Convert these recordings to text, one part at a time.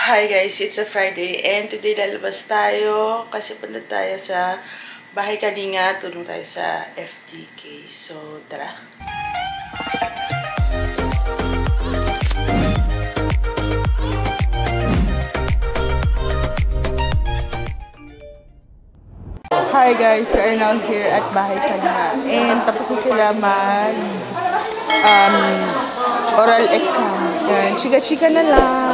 Hi guys, it's a Friday and today lalabas tayo kasi punta tayo sa Bahay Kalinga, tulong tayo sa FTK. So, tara! Hi guys, we are now here at Bahay Kalinga and tapos na sila mag oral exam. Yan, chika-chika na lang.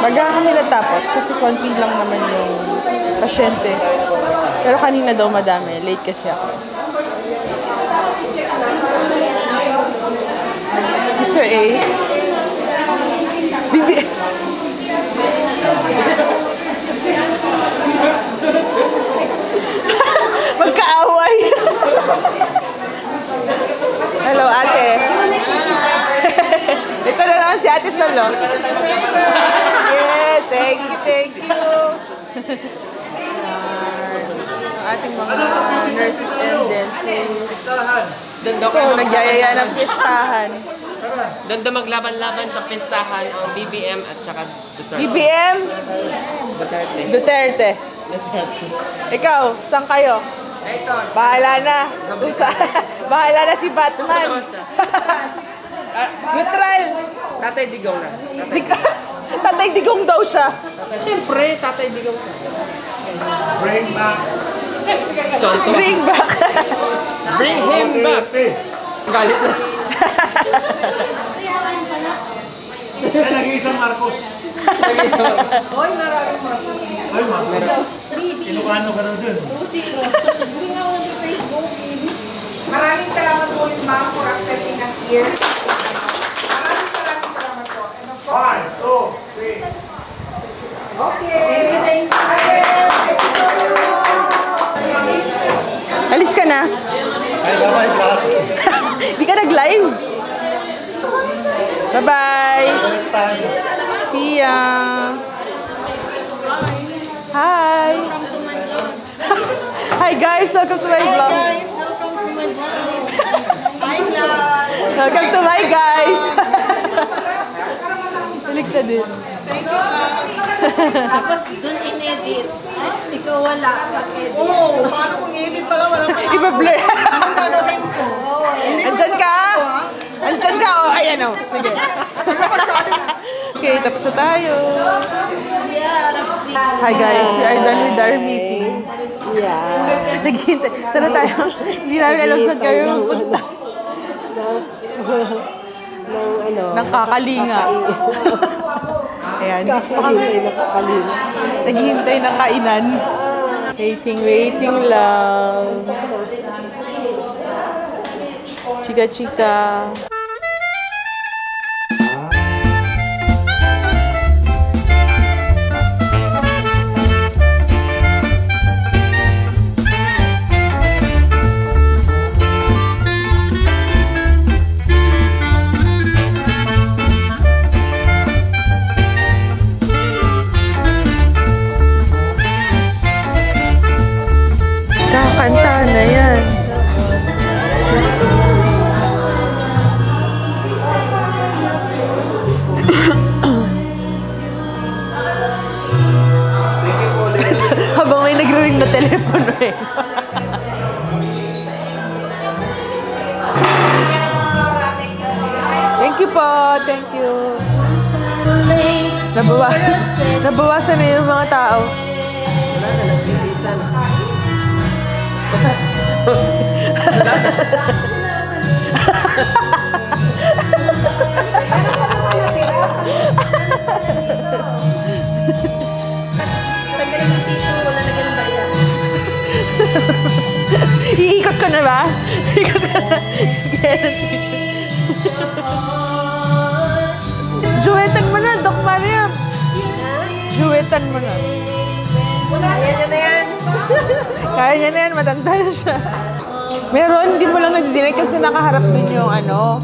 Magahan kami natapos kasi konti lang naman yung pasyente. Pero kanina daw madami. Late kasi ako. Mr. Ace. Bibi. Magkaaway. Hello, ate. Ito na naman si Ate Solo. Yes, thank you. Ating mga nurses and dentists. Doon daw kayo nagyayaya ng pistahan. Doon daw maglaban-laban sa pistahan ang BBM at saka Duterte. BBM? Duterte. Ikaw, saan kayo? Bahala na. Bahala na si Batman. Neutral. Tatay Digong na. Tatay Digong daw siya. Siyempre, Tatay Digong na. Bring back. Bring back. Bring him back. Galit na. Nag-iisang Marcos. Hoy, maraming Marcos. Ay, Marcos. Ilocano ka raw dun. Maraming salamat po yung ma'am for accepting us here. Maraming salamat po. 1, 2, 3. Okay. Alis ka na. Ay, bye-bye. Di ka nag-live. Bye-bye. Next time. See ya. Hi. Hi guys, welcome to my vlog. Welcome to my vlog. Hi guys. Welcome to my guys. Balik na din. Thank you Tapos dun in-edit. Ikaw wala. Oo. Paano kung i-edit pala wala pa? Iba-blur. Anong gagawin ko? Andyan ka. Andyan ka. Oh, ayan o. Sige. Okay, tapos na tayo. Hi guys, we are done with our meeting. Yeah. Naghihintay. Sana tayo. Hindi namin alam saan kayo pupunta. Ng kakalinga. Ayan. Naghihintay ng kainan. Waiting lang. Chika-chika. Kakanta na yan. Habang may nagre-ring na telepono eh. Thank you po. Thank you. Nabawasan na yung mga tao. Tanggalin yung tissue, wala na ganun baya. Iikot ko na ba? Iikot ko na. Juwetan mo na, Doc Mariam. Juwetan mo na. Kaya niya na yan. Kaya niya na yan, matanda na siya. Meron, hindi mo lang nadidinig kasi nakaharap din yung ano.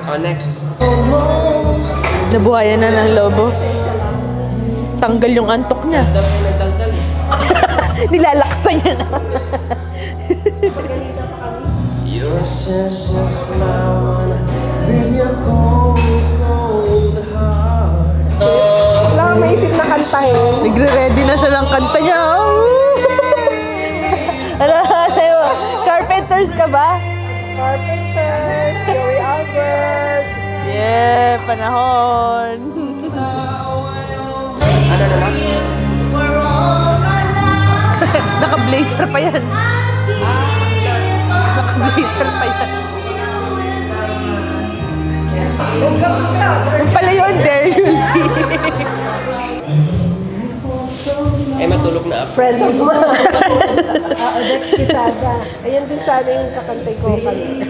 Oh, next. Nabuhayan na ng lobo. Tanggal yung antok niya. Dapat nagdaldal. Nilalakasan niya na. Your senses now on video cold heart. Wala kang maisip na kantahin. Nagre-ready na siya ng kanta niya. Ano? Carpenters ka ba? Carpenters. Joey Albert. Yeah, panahon. Ano naman? Naka-blazer pa yan. Naka-blazer pa yan. Yung pala yun, there yun. Eh, matulog na ako. Friend mo. Odette Quezada. Ayan din sana yung kakantay ko kanina.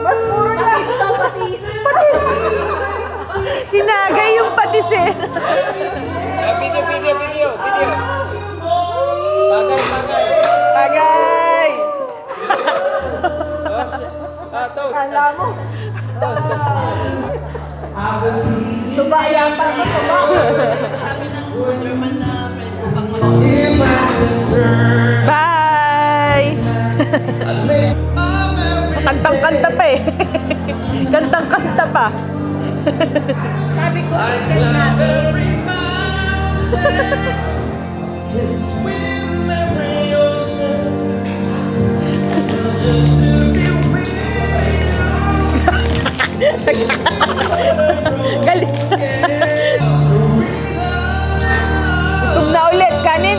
Mas puro na. Patis. Hinagay yung patis eh. Video. Bagay. Toast. Kala mo. Tuba yata ako, tuba. Bye! Kantang-kanta pa eh. Kantang-kanta pa. Sabi ko, step natin. Galit. Gutom na ulit. Kanin.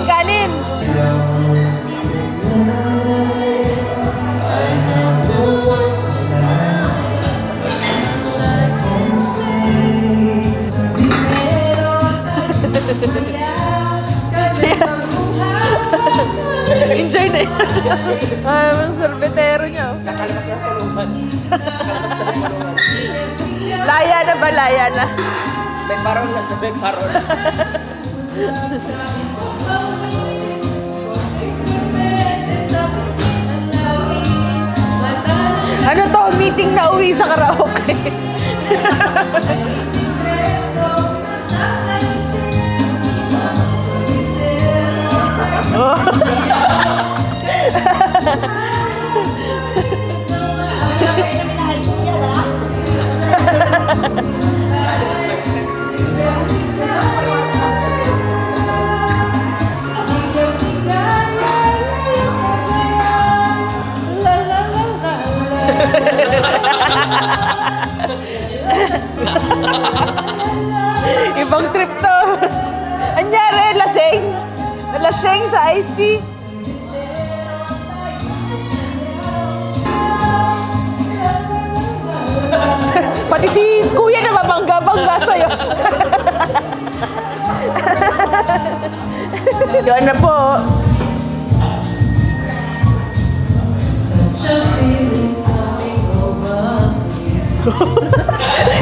Enjoy na yan. Ay, mga sorbetero niya. Kakalakas ng tulungan. Laya na ba? Laya na. May parol na siya, may parol. Ano to? Meeting na uwi sa karaoke. Ibang trip to. Anyari, lasing. Lasing sa iced tea. Pati si kuya na mabangga-bangga sa'yo. Yun na po.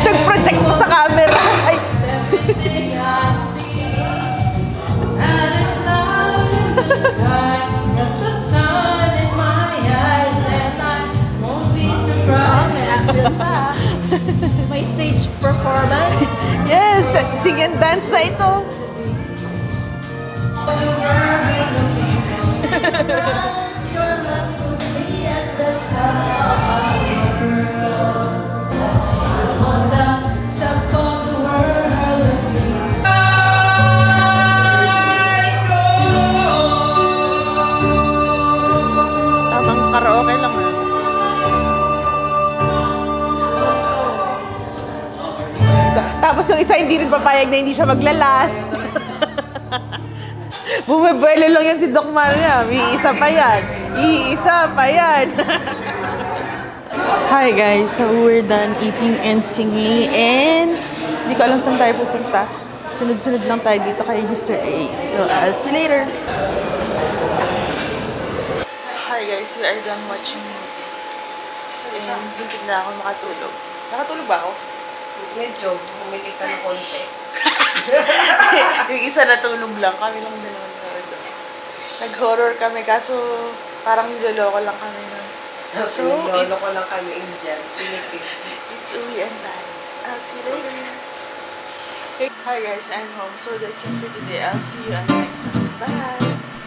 Nag-project mo sa camera. Ay. May stage performance. Yes, sing and dance na ito. Tamang karaoke lang. Tapos yung isa hindi rin papayag na hindi siya maglalast. Bumibelo lang yan si Doc Maria. Iisa pa yan. Hi guys, so we're done eating and singing and hindi ko alam saan tayo pupunta. Sunod-sunod lang tayo dito kay Mr. A. So I'll see you later. Hi guys, we are done watching movie. And buntig na ako makatulog. Nakatulog ba ako? Medyo, bumili ka ng konti. Yung isa natulog lang, kami lang dalawa. Nag-horror kami, kaso parang niloloko lang kami nun. So, Lolo ko lang kami Indian. Philippine. it's uwian tayo. I'll see you later. Hi guys, I'm home. So that's it for today. I'll see you on the next one. Bye!